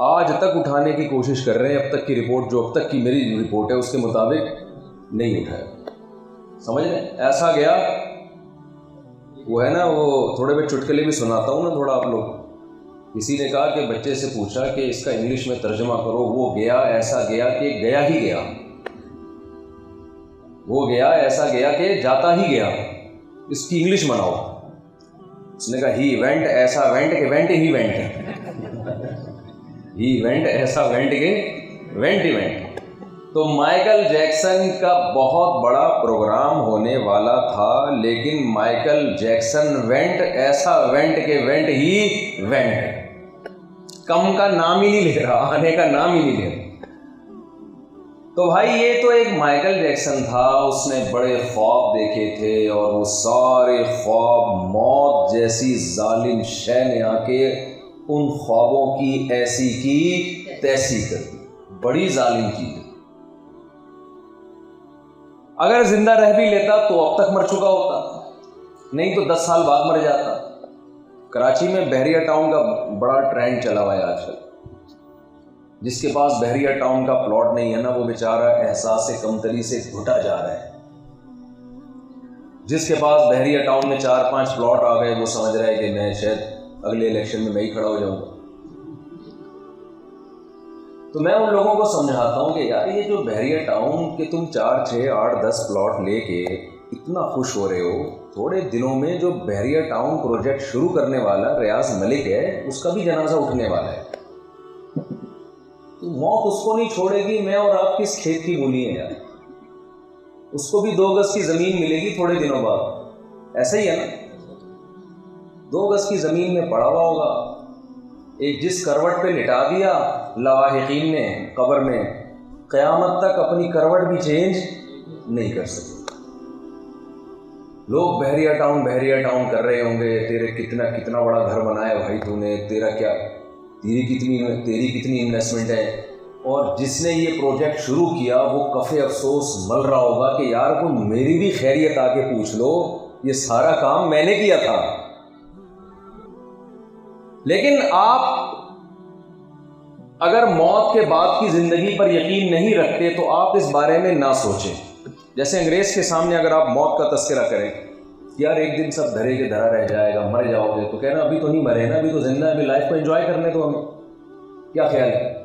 آج تک اٹھانے کی کوشش کر رہے ہیں. اب تک کی رپورٹ جو اب تک کی میری رپورٹ ہے اس کے مطابق نہیں اٹھایا. سمجھ لیں ایسا گیا. وہ ہے نا وہ تھوڑے میں چٹکلے بھی سناتا ہوں نا تھوڑا آپ لوگ. کسی نے کہا کہ بچے سے پوچھا کہ اس کا انگلش میں ترجمہ کرو. وہ گیا ایسا گیا کہ گیا ہی گیا. وہ گیا ایسا گیا کہ جاتا ہی گیا. اس کی انگلش بناؤ. اس نے کہا ہی وینٹ ایسا وینٹ کہ went he went. He went ایسا وینٹ کہ وینٹ ہی وینٹ. تو مائیکل جیکسن کا بہت بڑا پروگرام ہونے والا تھا لیکن مائیکل جیکسن وینٹ ایسا وینٹ کہ وینٹ ہی وینٹ. کم کا نام ہی نہیں لے رہا, آنے کا نام ہی نہیں لے رہا. تو بھائی یہ تو ایک مائیکل جیکسن تھا. اس نے بڑے خواب دیکھے تھے اور وہ سارے خواب موت جیسی ظالم شے نے آ کے ان خوابوں کی ایسی کی تیسی کر دی. بڑی ظالم چیز. اگر زندہ رہ بھی لیتا تو اب تک مر چکا ہوتا, نہیں تو 10 سال بعد مر جاتا. کراچی میں بحریہ ٹاؤن کا بڑا ٹرینڈ چلا ہوا ہے آج کل. جس کے پاس بحریہ ٹاؤن کا پلاٹ نہیں ہے نا وہ بیچارہ احساس کمتری سے گھٹا جا رہا ہے. جس کے پاس بحریہ ٹاؤن میں 4-5 پلاٹ آ گئے وہ سمجھ رہا ہے کہ میں شاید اگلے الیکشن میں ہی کھڑا ہو جاؤں گا. تو میں ان لوگوں کو سمجھاتا ہوں کہ یار یہ جو بحریہ ٹاؤن کے تم 4, 6, 8, 10 پلاٹ لے کے اتنا خوش ہو رہے ہو, تھوڑے دنوں میں جو بحریہ ٹاؤن پروجیکٹ شروع کرنے والا ریاض ملک ہے اس کا بھی جنازہ اٹھنے والا ہے. تو موت اس کو نہیں چھوڑے گی. میں اور آپ کس کھیت کی بولی ہیں یار. اس کو بھی 2 گز کی زمین ملے گی تھوڑے دنوں بعد. ایسا ہی ہے نا, 2 گز کی زمین میں پڑا ہوا ہوگا. ایک جس کروٹ پہ لٹا دیا لاحقین نے قبر میں, قیامت تک اپنی کروٹ بھی چینج نہیں کر سکے. لوگ بحریہ ٹاؤن کر رہے ہوں گے. تیرے کتنا بڑا گھر بنایا بھائی تو نے, تیرا کیا, تیری کتنی انویسٹمنٹ ہے. اور جس نے یہ پروجیکٹ شروع کیا وہ کفے افسوس مل رہا ہوگا کہ یار کو میری بھی خیریت آ کے پوچھ لو, یہ سارا کام میں نے کیا تھا. لیکن آپ اگر موت کے بعد کی زندگی پر یقین نہیں رکھتے تو آپ اس بارے میں نہ سوچیں. جیسے انگریز کے سامنے اگر آپ موت کا تذکرہ کریں, یار ایک دن سب دھرے کے دھرا رہ جائے گا, مر جاؤ گے, تو کہنا ابھی تو نہیں مرے نا, ابھی تو زندہ ہے, ابھی لائف کو انجوائے کرنے تو ہمیں. کیا خیال ہے؟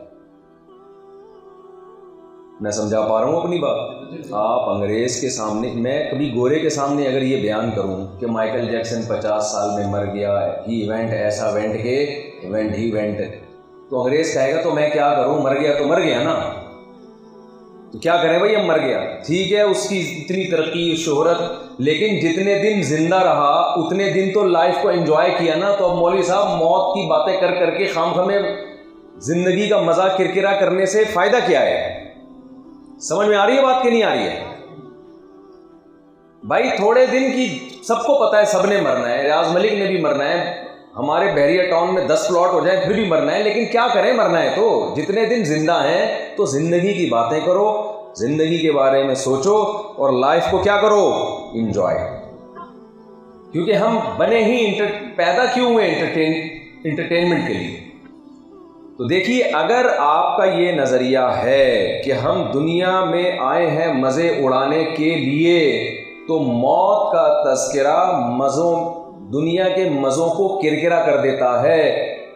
میں سمجھا پا رہا ہوں اپنی بات؟ آپ انگریز کے سامنے, میں کبھی گورے کے سامنے اگر یہ بیان کروں کہ مائیکل جیکسن 50 سال میں مر گیا, ہی وینٹ ایسا وینٹ کے وینٹ ہی وینٹ, تو انگریز کہے گا تو میں کیا کروں, مر گیا تو مر گیا نا, تو کیا کریں بھائی, اب مر گیا ٹھیک ہے, اس کی اتنی ترقی شہرت, لیکن جتنے دن زندہ رہا اتنے دن تو لائف کو انجوائے کیا نا. تو اب مولوی صاحب موت کی باتیں کر کے خام خامے زندگی کا مزہ کرکرا کرنے سے فائدہ کیا ہے؟ سمجھ میں آ رہی ہے بات کہ نہیں آ رہی ہے؟ بھائی تھوڑے دن کی سب کو پتا ہے, سب نے مرنا ہے, ریاض ملک نے بھی مرنا ہے, ہمارے بحریہ ٹاؤن میں 10 پلاٹ ہو جائیں پھر بھی مرنا ہے. لیکن کیا کریں, مرنا ہے تو جتنے دن زندہ ہیں تو زندگی کی باتیں کرو, زندگی کے بارے میں سوچو اور لائف کو کیا کرو, انجوائے. کیونکہ ہم بنے ہی پیدا کیوں ہوئے انٹرٹینمنٹ کے لیے. تو دیکھیے اگر آپ کا یہ نظریہ ہے کہ ہم دنیا میں آئے ہیں مزے اڑانے کے لیے, تو موت کا تذکرہ دنیا کے مزوں کو کرکرا کر دیتا ہے.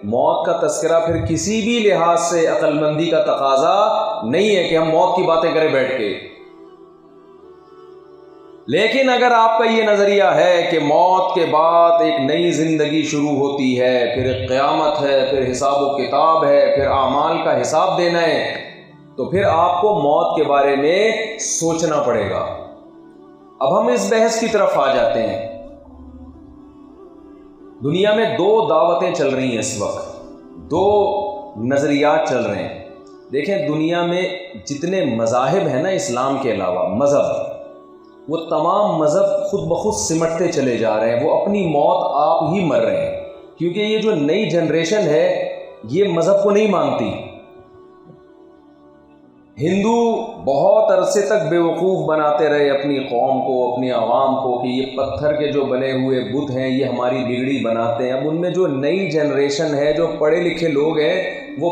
موت کا تذکرہ پھر کسی بھی لحاظ سے عقل مندی کا تقاضا نہیں ہے کہ ہم موت کی باتیں کریں بیٹھ کے. لیکن اگر آپ کا یہ نظریہ ہے کہ موت کے بعد ایک نئی زندگی شروع ہوتی ہے, پھر ایک قیامت ہے, پھر حساب و کتاب ہے, پھر اعمال کا حساب دینا ہے, تو پھر آپ کو موت کے بارے میں سوچنا پڑے گا. اب ہم اس بحث کی طرف آ جاتے ہیں. دنیا میں 2 دعوتیں چل رہی ہیں اس وقت, 2 نظریات چل رہے ہیں. دیکھیں دنیا میں جتنے مذاہب ہیں نا اسلام کے علاوہ مذہب, وہ تمام مذہب خود بخود سمٹتے چلے جا رہے ہیں. وہ اپنی موت آپ ہی مر رہے ہیں, کیونکہ یہ جو نئی جنریشن ہے یہ مذہب کو نہیں مانتی. ہندو بہت عرصے تک بیوقوف بناتے رہے اپنی قوم کو, اپنی عوام کو, کہ یہ پتھر کے جو بنے ہوئے بت ہیں یہ ہماری بگڑی بناتے ہیں. اب ان میں جو نئی جنریشن ہے, جو پڑھے لکھے لوگ ہیں, وہ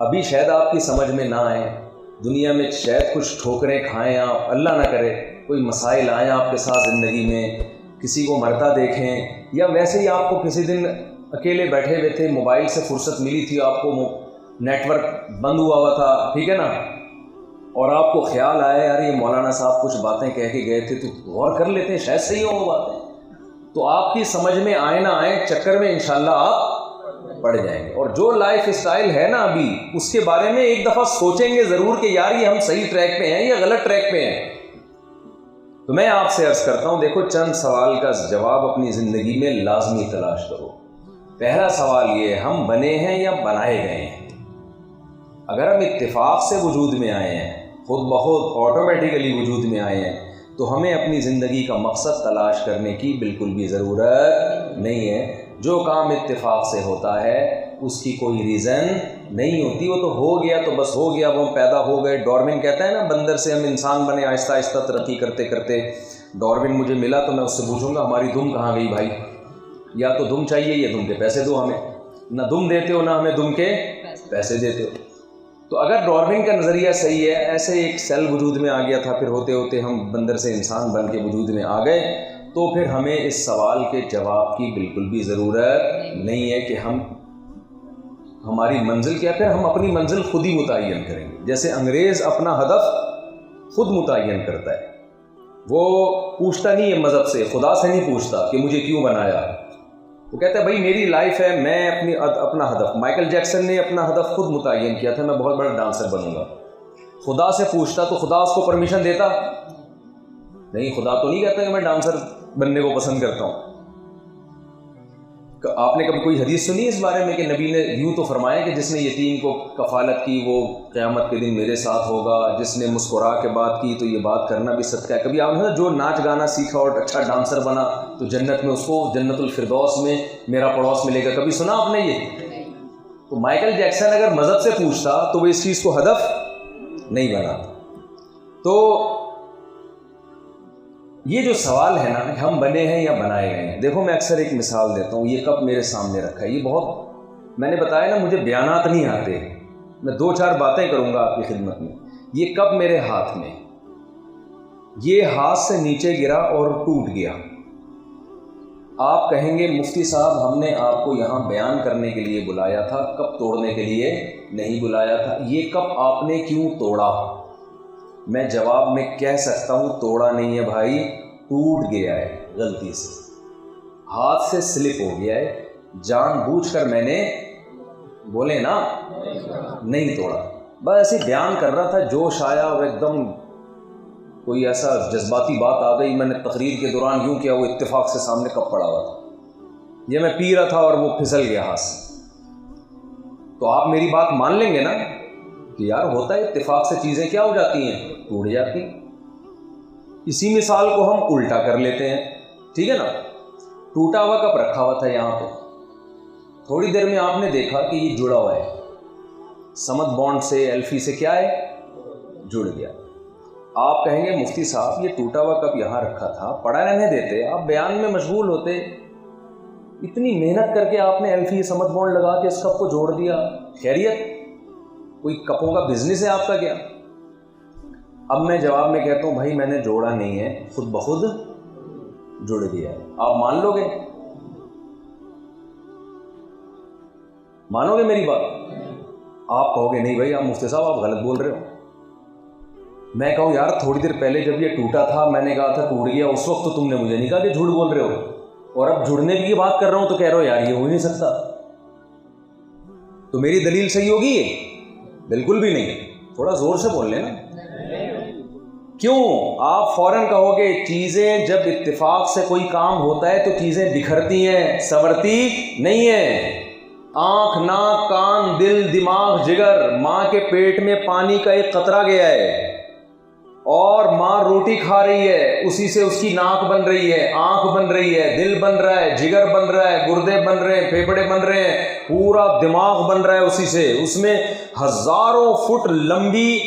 ابھی شاید آپ کی سمجھ میں نہ آئے، دنیا میں شاید کچھ ٹھوکریں کھائیں آپ، اللہ نہ کرے کوئی مسائل آئیں آپ کے ساتھ زندگی میں، کسی کو مرتا دیکھیں، یا ویسے ہی آپ کو کسی دن اکیلے بیٹھے ہوئے تھے، موبائل سے فرصت ملی تھی، آپ کو نیٹ ورک بند ہوا تھا، ٹھیک ہے نا، اور آپ کو خیال آیا یار یہ مولانا صاحب کچھ باتیں کہہ کے گئے تھے تو غور کر لیتے ہیں، شاید صحیح ہوں وہ باتیں، تو آپ کی سمجھ میں آئے نہ آئے چکر میں انشاءاللہ آپ پڑ جائیں گے۔ اور جو لائف اسٹائل ہے نا ابھی، اس کے بارے میں ایک دفعہ سوچیں گے ضرور کہ یار یہ ہم صحیح ٹریک پہ ہیں یا غلط ٹریک پہ ہیں۔ تو میں آپ سے عرض کرتا ہوں، دیکھو چند سوال کا جواب اپنی زندگی میں لازمی تلاش کرو۔ پہلا سوال یہ، ہم بنے ہیں یا بنائے گئے ہیں؟ اگر ہم اتفاق سے وجود میں آئے ہیں، خود بخود آٹومیٹیکلی وجود میں آئے ہیں، تو ہمیں اپنی زندگی کا مقصد تلاش کرنے کی بالکل بھی ضرورت نہیں ہے۔ جو کام اتفاق سے ہوتا ہے اس کی کوئی ریزن نہیں ہوتی، وہ تو ہو گیا تو بس ہو گیا، وہ پیدا ہو گئے۔ ڈارون کہتا ہے نا، بندر سے ہم انسان بنے، آہستہ آہستہ ترقی کرتے کرتے۔ ڈارون مجھے ملا تو میں اس سے پوچھوں گا ہماری دم کہاں گئی بھائی؟ یا تو دم چاہیے یا دم کے پیسے دو ہمیں، نہ دم دیتے ہو نہ ہمیں دم کے پیسے دیتے ہو۔ تو اگر ڈارون کا نظریہ صحیح ہے، ایسے ایک سیل وجود میں آ گیا تھا، پھر ہوتے ہوتے ہم بندر سے انسان بن کے وجود میں آ گئے، تو پھر ہمیں اس سوال کے جواب کی بالکل بھی ضرورت نہیں ہے کہ ہماری منزل کیا، پھر ہم اپنی منزل خود ہی متعین کریں گے۔ جیسے انگریز اپنا ہدف خود متعین کرتا ہے، وہ پوچھتا نہیں ہے مذہب سے، خدا سے نہیں پوچھتا کہ مجھے کیوں بنایا، وہ کہتا ہے بھائی میری لائف ہے، میں اپنا ہدف۔ مائیکل جیکسن نے اپنا ہدف خود متعین کیا تھا، میں بہت بڑا ڈانسر بنوں گا۔ خدا سے پوچھتا تو خدا اس کو پرمیشن دیتا نہیں، خدا تو نہیں کہتا کہ میں ڈانسر بننے کو پسند کرتا ہوں۔ آپ نے کبھی کوئی حدیث سنی اس بارے میں کہ نبی نے یوں تو فرمایا کہ جس نے یتیم کو کفالت کی وہ قیامت کے دن میرے ساتھ ہوگا، جس نے مسکرا کے بات کی تو یہ بات کرنا بھی صدقہ ہے۔ کبھی آپ نے جو ناچ گانا سیکھا اور اچھا ڈانسر بنا تو جنت میں اس کو جنت الفردوس میں میرا پڑوس ملے گا، کبھی سنا آپ نے یہ؟ تو مائیکل جیکسن اگر مذہب سے پوچھتا تو وہ اس چیز کو ہدف نہیں بناتا۔ تو یہ جو سوال ہے نا، ہم بنے ہیں یا بنائے گئے ہیں، دیکھو میں اکثر ایک مثال دیتا ہوں، یہ کپ میرے سامنے رکھا ہے، یہ بہت میں نے بتایا نا مجھے بیانات نہیں آتے، میں 2-4 باتیں کروں گا آپ کی خدمت میں۔ یہ کپ میرے ہاتھ میں، یہ ہاتھ سے نیچے گرا اور ٹوٹ گیا۔ آپ کہیں گے مفتی صاحب ہم نے آپ کو یہاں بیان کرنے کے لیے بلایا تھا، کپ توڑنے کے لیے نہیں بلایا تھا، یہ کپ آپ نے کیوں توڑا؟ میں جواب میں کہہ سکتا ہوں توڑا نہیں ہے بھائی، ٹوٹ گیا ہے غلطی سے، ہاتھ سے سلپ ہو گیا ہے، جان بوجھ کر میں نے بولے نا نہیں توڑا، بس ایسے بیان کر رہا تھا، جوش آیا اور ایک دم کوئی ایسا جذباتی بات آ گئی، میں نے تقریر کے دوران یوں کیا، وہ اتفاق سے سامنے کپ پڑا ہوا تھا، یہ میں پی رہا تھا اور وہ پھسل گیا ہاتھ سے۔ تو آپ میری بات مان لیں گے نا کہ یار ہوتا ہے اتفاق سے چیزیں کیا ہو جاتی ہیں، ٹوٹ جاتی ہیں۔ اسی مثال کو ہم الٹا کر لیتے ہیں، ٹھیک ہے نا، ٹوٹا ہوا کپ رکھا ہوا تھا یہاں پہ، تھوڑی دیر میں آپ نے دیکھا کہ یہ جڑا ہوا ہے، سمت بانڈ سے ایلفی سے کیا ہے، جڑ گیا۔ آپ کہیں گے مفتی صاحب یہ ٹوٹا ہوا کپ یہاں رکھا تھا، پڑا رہنے دیتے، آپ بیان میں مشغول ہوتے، اتنی محنت کر کے آپ نے ایلفی سمت بانڈ لگا کے اس کپ کو جوڑ دیا، خیریت؟ کوئی کپوں کا بزنس ہے آپ کا کیا؟ اب میں جواب میں کہتا ہوں بھائی میں نے جوڑا نہیں ہے، خود بخود جڑ گیا ہے، آپ مان لو گے؟ مانو گے میری بات؟ آپ کہو گے نہیں بھائی آپ مفتی صاحب آپ غلط بول رہے ہو۔ میں کہوں یار تھوڑی دیر پہلے جب یہ ٹوٹا تھا میں نے کہا تھا ٹوٹ گیا، اس وقت تو تم نے مجھے نہیں کہا کہ جھوٹ بول رہے ہو، اور اب جڑنے کی بات کر رہا ہوں تو کہہ رہے ہو یار یہ ہو ہی نہیں سکتا، تو میری دلیل صحیح ہوگی یہ؟ بالکل بھی نہیں، تھوڑا زور سے بول لیں نا۔ کیوں؟ آپ فوراً کہو گے چیزیں جب اتفاق سے کوئی کام ہوتا ہے تو چیزیں بکھرتی ہیں، سنورتی نہیں ہیں۔ آنکھ، ناک، کان، دل، دماغ، جگر، ماں کے پیٹ میں پانی کا ایک قطرہ گیا ہے اور ماں روٹی کھا رہی ہے، اسی سے اس کی ناک بن رہی ہے، آنکھ بن رہی ہے، دل بن رہا ہے، جگر بن رہا ہے، گردے بن رہے ہیں، پھیپھڑے بن رہے ہیں، پورا دماغ بن رہا ہے اسی سے۔ اس میں ہزاروں فٹ لمبی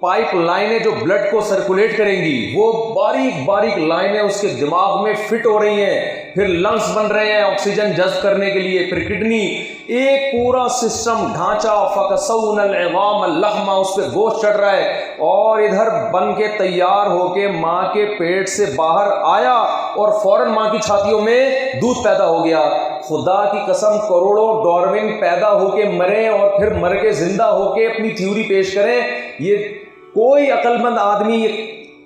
پائپ لائنیں جو بلڈ کو سرکولیٹ کریں گی، وہ باریک باریک لائنیں اس کے دماغ میں فٹ ہو رہی ہیں، پھر لنگس بن رہے ہیں آکسیجن جذب کرنے کے لیے، پھر کڈنی، ایک پورا سسٹم ڈھانچہ، فکسون العظام اللحم، اس پہ گوشت چڑھ رہا ہے، اور ادھر بن کے تیار ہو کے ماں کے پیٹ سے باہر آیا اور فوراً ماں کی چھاتیوں میں دودھ پیدا ہو گیا۔ خدا کی قسم کروڑوں ڈارون پیدا ہو کے مریں اور پھر مر کے زندہ ہو کے اپنی تھیوری پیش کریں، یہ کوئی عقل مند آدمی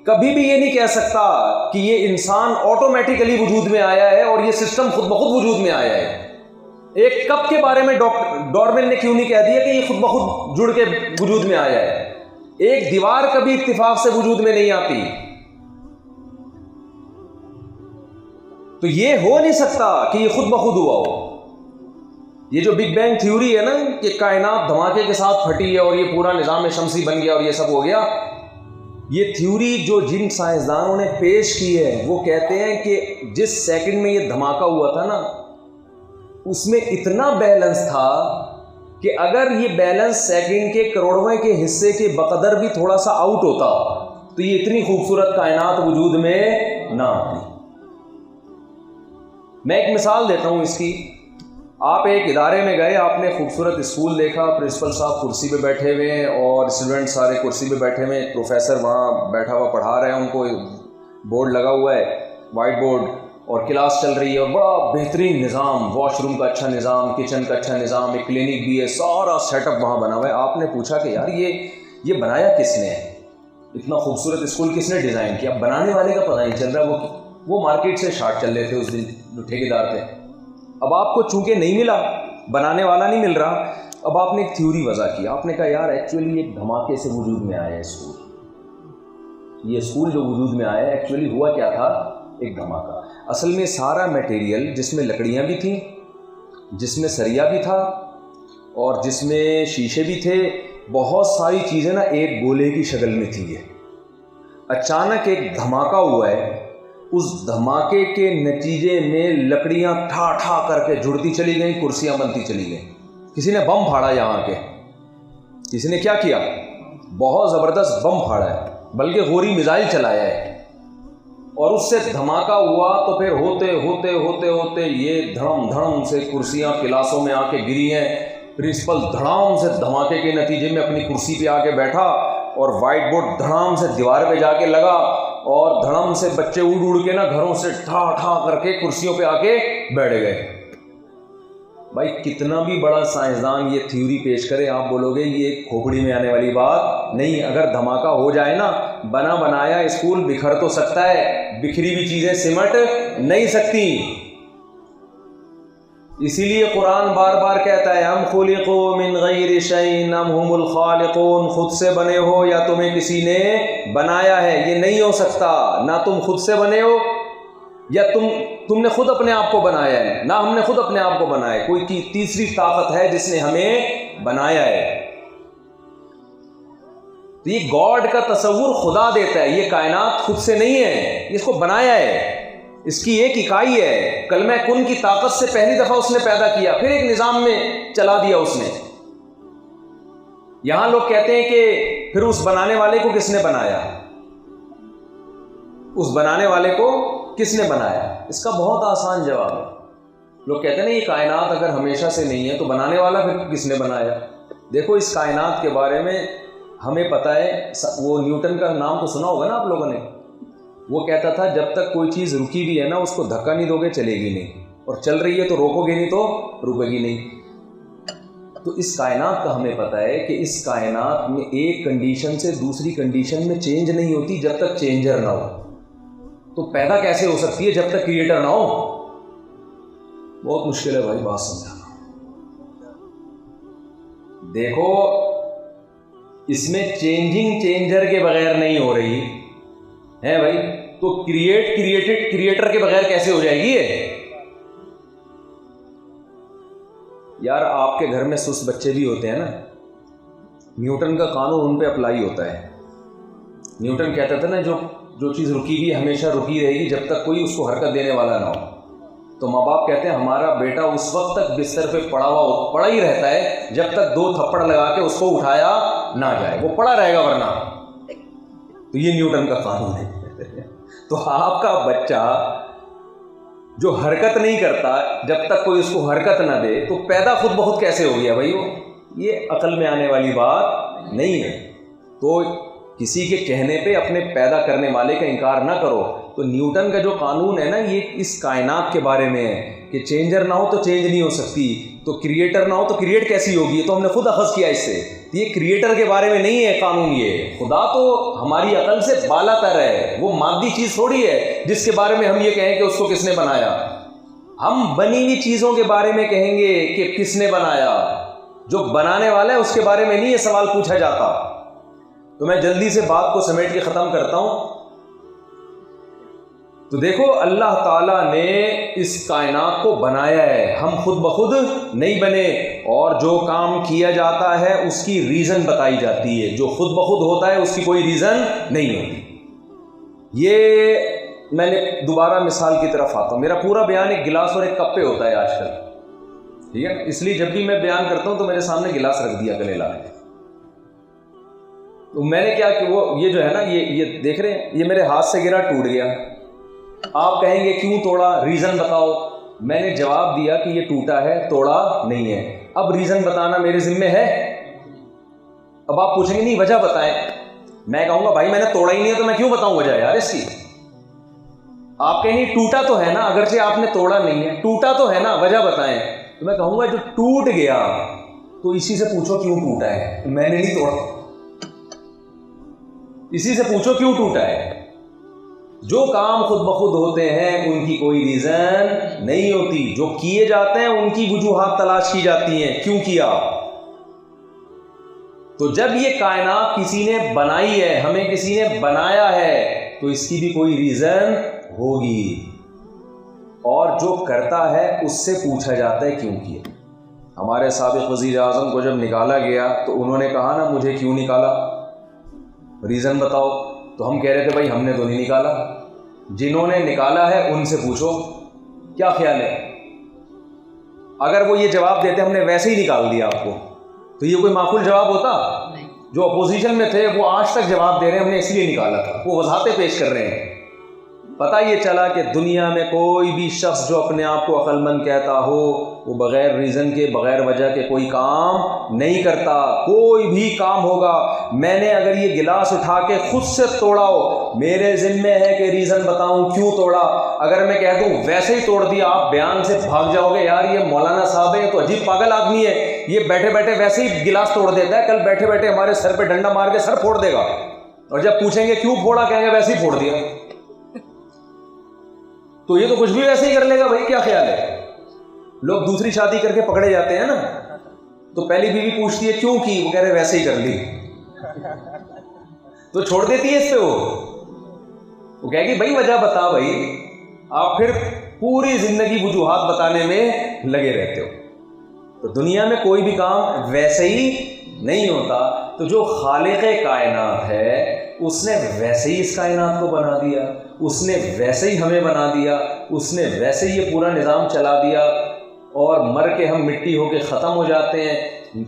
کبھی بھی یہ نہیں کہہ سکتا کہ یہ انسان آٹومیٹیکلی وجود میں آیا ہے اور یہ سسٹم خود بخود وجود میں آیا ہے۔ ایک کپ کے بارے میں ڈارون نے کیوں نہیں کہہ دیا کہ یہ خود بخود جڑ کے وجود میں آیا ہے؟ ایک دیوار کبھی اتفاق سے وجود میں نہیں آتی، تو یہ ہو نہیں سکتا کہ یہ خود بخود ہوا ہو۔ یہ جو بگ بینگ تھیوری ہے نا کہ کائنات دھماکے کے ساتھ پھٹی ہے اور یہ پورا نظام شمسی بن گیا اور یہ سب ہو گیا، یہ تھیوری جو جن سائنسدانوں نے پیش کی ہے وہ کہتے ہیں کہ جس سیکنڈ میں یہ دھماکہ ہوا تھا نا، اس میں اتنا بیلنس تھا کہ اگر یہ بیلنس سیکنڈ کے کروڑویں کے حصے کے بقدر بھی تھوڑا سا آؤٹ ہوتا تو یہ اتنی خوبصورت کائنات وجود میں نہ آتی۔ میں ایک مثال دیتا ہوں اس کی۔ آپ ایک ادارے میں گئے، آپ نے خوبصورت اسکول دیکھا، پرنسپل صاحب کرسی پہ بیٹھے ہوئے ہیں اور اسٹوڈنٹ سارے کرسی پہ بیٹھے ہوئے ہیں، پروفیسر وہاں بیٹھا ہوا پڑھا رہے ہیں، ان کو بورڈ لگا ہوا ہے، وائٹ بورڈ، اور کلاس چل رہی ہے اور بڑا بہترین نظام، واش روم کا اچھا نظام، کچن کا اچھا نظام، ایک کلینک بھی ہے، سارا سیٹ اپ وہاں بنا ہوا ہے۔ آپ نے پوچھا کہ یار یہ بنایا کس نے؟ اتنا خوبصورت اسکول کس نے ڈیزائن کیا؟ بنانے والے کا پتہ نہیں چل رہا، وہ مارکیٹ سے شارٹ چل رہے تھے اس دن جو ٹھیکیدار تھے۔ اب آپ کو چونکہ نہیں ملا، بنانے والا نہیں مل رہا، اب آپ نے ایک تھیوری وضع کی، آپ نے کہا یار ایکچولی ایک دھماکے سے وجود میں آیا ہے اسکول، یہ اسکول جو وجود میں آیا ہے ایکچولی ہوا کیا تھا؟ ایک دھماکہ۔ اصل میں سارا میٹیریل جس میں لکڑیاں بھی تھیں، جس میں سریا بھی تھا اور جس میں شیشے بھی تھے، بہت ساری چیزیں نا ایک گولے کی شکل میں تھی۔ یہ اچانک ایک دھماکہ ہوا ہے، اس دھماکے کے نتیجے میں لکڑیاں ٹھا ٹھا کر کے جڑتی چلی گئیں، کرسیاں بنتی چلی گئیں۔ کسی نے بم پھاڑا یہاں کے، کسی نے کیا کیا؟ بہت زبردست بم پھاڑا ہے، بلکہ غوری میزائل چلایا ہے، اور اس سے دھماکہ ہوا تو پھر ہوتے ہوتے ہوتے ہوتے یہ دھڑم دھڑم سے کرسیاں کلاسوں میں آ کے گری ہیں۔ پرنسپل دھڑام سے دھماکے کے نتیجے میں اپنی کرسی پہ آ کے بیٹھا اور وائٹ بورڈ دھڑام سے دیوار پہ جا کے لگا، اور دھڑم سے بچے اڑ کے نا گھروں سے ٹھا ٹھا کر کے کرسیوں پہ آ کے بیٹھ گئے۔ بھائی کتنا بھی بڑا سائنسدان یہ تھیوری پیش کرے، آپ بولو گے یہ ایک کھوپڑی میں آنے والی بات نہیں۔ اگر دھماکہ ہو جائے نا، بنا بنایا اسکول بکھر تو سکتا ہے، بکھری ہوئی چیزیں سمٹ نہیں سکتی۔ اسی لیے قرآن بار بار کہتا ہے ام خلقوا من غیر شیء ام هم الخالقون، خود سے بنے ہو یا تمہیں کسی نے بنایا ہے، یہ نہیں ہو سکتا۔ نہ تم خود سے بنے ہو یا تم نے خود اپنے آپ کو بنایا ہے، نہ ہم نے خود اپنے آپ کو بنایا ہے، کوئی تیسری طاقت ہے جس نے ہمیں بنایا ہے۔ تو یہ گاڈ کا تصور خدا دیتا ہے، یہ کائنات خود سے نہیں ہے، اس کو بنایا ہے، اس کی ایک اکائی ہے۔ کلمہ کن کی طاقت سے پہلی دفعہ اس نے پیدا کیا، پھر ایک نظام میں چلا دیا اس نے۔ یہاں لوگ کہتے ہیں کہ پھر اس بنانے والے کو کس نے بنایا؟ اس بنانے والے کو کس نے بنایا؟ اس کا بہت آسان جواب ہے۔ لوگ کہتے ہیں نا یہ کائنات اگر ہمیشہ سے نہیں ہے تو بنانے والا پھر کس نے بنایا؟ دیکھو اس کائنات کے بارے میں ہمیں پتہ ہے، وہ نیوٹن کا نام تو سنا ہوگا نا آپ لوگوں نے، وہ کہتا تھا جب تک کوئی چیز رکی بھی ہے نا اس کو دھکا نہیں دو گے چلے گی نہیں، اور چل رہی ہے تو روکو گے نہیں تو رکے گی نہیں۔ تو اس کائنات کا ہمیں پتہ ہے کہ اس کائنات میں ایک کنڈیشن سے دوسری کنڈیشن میں چینج نہیں ہوتی جب تک چینجر نہ ہو۔ تو پیدا کیسے ہو سکتی ہے جب تک کریٹر نہ ہو؟ بہت مشکل ہے بھائی بات سمجھانا۔ دیکھو اس میں چینجنگ چینجر کے بغیر نہیں ہو رہی ہے بھائی، تو کریٹڈ کریٹر کے بغیر کیسے ہو جائے گی یہ؟ یار آپ کے گھر میں سست بچے بھی ہوتے ہیں نا، نیوٹن کا قانون ان پہ اپلائی ہوتا ہے۔ نیوٹن کہتا تھا نا جو چیز رکی ہوئی ہمیشہ رکی رہے گی جب تک کوئی اس کو حرکت دینے والا نہ ہو۔ تو ماں باپ کہتے ہیں ہمارا بیٹا اس وقت تک بستر پہ پڑا ہی رہتا ہے جب تک 2 تھپڑ لگا کے اس کو اٹھایا نہ جائے، وہ پڑا رہے گا ورنہ۔ تو یہ نیوٹن کا قانون ہے۔ تو آپ کا بچہ جو حرکت نہیں کرتا جب تک کوئی اس کو حرکت نہ دے تو پیدا خود بخود کیسے ہو گیا بھائی؟ وہ یہ عقل میں آنے والی بات نہیں ہے. تو کسی کے کہنے پہ اپنے پیدا کرنے والے کا انکار نہ کرو. تو نیوٹن کا جو قانون ہے نا یہ اس کائنات کے بارے میں ہے کہ چینجر نہ ہو تو چینج نہیں ہو سکتی, تو کریٹر نہ ہو تو کریٹ کیسی ہوگی؟ تو ہم نے خود اخذ کیا اس سے. یہ کریٹر کے بارے میں نہیں ہے قانون. یہ خدا تو ہماری عقل سے بالا تر ہے, وہ مادی چیز تھوڑی ہے جس کے بارے میں ہم یہ کہیں کہ اس کو کس نے بنایا. ہم بنی ہوئی چیزوں کے بارے میں کہیں گے کہ کس نے بنایا, جو بنانے والا ہے اس کے بارے میں نہیں یہ سوال پوچھا جاتا. تو میں جلدی سے بات کو سمیٹ کے ختم کرتا ہوں. تو دیکھو اللہ تعالیٰ نے اس کائنات کو بنایا ہے, ہم خود بخود نہیں بنے, اور جو کام کیا جاتا ہے اس کی ریزن بتائی جاتی ہے. جو خود بخود ہوتا ہے اس کی کوئی ریزن نہیں ہوتی. یہ میں نے دوبارہ مثال کی طرف آتا ہوں. میرا پورا بیان ایک گلاس اور ایک کپ پہ ہوتا ہے آج کل, ٹھیک ہے, اس لیے جب بھی میں بیان کرتا ہوں تو میرے سامنے گلاس رکھ دیا گلے لا کے. تو میں نے کیا کہ وہ یہ جو ہے نا یہ دیکھ رہے ہیں, یہ میرے ہاتھ سے گرا, ٹوٹ گیا. آپ کہیں گے کیوں توڑا, ریزن بتاؤ. میں نے جواب دیا کہ یہ ٹوٹا ہے, توڑا نہیں ہے. اب ریزن بتانا میرے ذمہ ہے. اب آپ پوچھیں گے نہیں وجہ بتائیں. میں کہوں گا بھائی میں نے توڑا ہی نہیں ہے تو میں کیوں بتاؤں وجہ یار اس کی. آپ کہیں گے ٹوٹا تو ہے نا, اگرچہ آپ نے توڑا نہیں ہے, ٹوٹا تو ہے نا, وجہ بتائیں. تو میں کہوں گا جو ٹوٹ گیا تو اسی سے پوچھو کیوں ٹوٹا ہے. میں نے نہیں توڑا, اسی سے پوچھو کیوں ٹوٹا ہے. جو کام خود بخود ہوتے ہیں ان کی کوئی ریزن نہیں ہوتی. جو کیے جاتے ہیں ان کی وجوہات تلاش کی جاتی ہیں, کیوں کیا. تو جب یہ کائنات کسی نے بنائی ہے, ہمیں کسی نے بنایا ہے, تو اس کی بھی کوئی ریزن ہوگی. اور جو کرتا ہے اس سے پوچھا جاتا ہے کیوں کیا. ہمارے سابق وزیر اعظم کو جب نکالا گیا تو انہوں نے کہا نا مجھے کیوں نکالا, ریزن بتاؤ. تو ہم کہہ رہے تھے بھائی ہم نے تو نہیں نکالا, جنہوں نے نکالا ہے ان سے پوچھو کیا خیال ہے. اگر وہ یہ جواب دیتے ہم نے ویسے ہی نکال دیا آپ کو, تو یہ کوئی معقول جواب ہوتا؟ جو اپوزیشن میں تھے وہ آج تک جواب دے رہے ہیں ہم نے اس لیے نکالا تھا, وہ وضاحتیں پیش کر رہے ہیں. پتہ یہ چلا کہ دنیا میں کوئی بھی شخص جو اپنے آپ کو عقل مند کہتا ہو وہ بغیر ریزن کے, بغیر وجہ کے کوئی کام نہیں کرتا. کوئی بھی کام ہوگا, میں نے اگر یہ گلاس اٹھا کے خود سے توڑا ہو, میرے ذمہ ہے کہ ریزن بتاؤں کیوں توڑا. اگر میں کہہ دوں ویسے ہی توڑ دیا, آپ بیان سے بھاگ جاؤ گے یار یہ مولانا صاحب ہیں تو عجیب پاگل آدمی ہے, یہ بیٹھے بیٹھے ویسے ہی گلاس توڑ دیتا ہے, کل بیٹھے بیٹھے ہمارے سر پہ ڈنڈا مار کے سر پھوڑ دے گا, اور جب پوچھیں گے کیوں پھوڑا کہیں گے ویسے ہی پھوڑ دیا. تو یہ تو کچھ بھی ویسے ہی کر لے گا بھائی, کیا خیال ہے. لوگ دوسری شادی کر کے پکڑے جاتے ہیں نا, تو پہلی بیوی پوچھتی ہے کیوں کی, وہ کہہ رہے ویسے ہی کر لی, تو چھوڑ دیتی ہے اس پہ. وہ کہے گی بھائی وجہ بتا بھائی. آپ پھر پوری زندگی وجوہات بتانے میں لگے رہتے ہو. تو دنیا میں کوئی بھی کام ویسے ہی نہیں ہوتا. تو جو خالق کائنات ہے اس نے ویسے ہی اس کائنات کو بنا دیا, اس نے ویسے ہی ہمیں بنا دیا, اس نے ویسے ہی یہ پورا نظام چلا دیا, اور مر کے ہم مٹی ہو کے ختم ہو جاتے ہیں.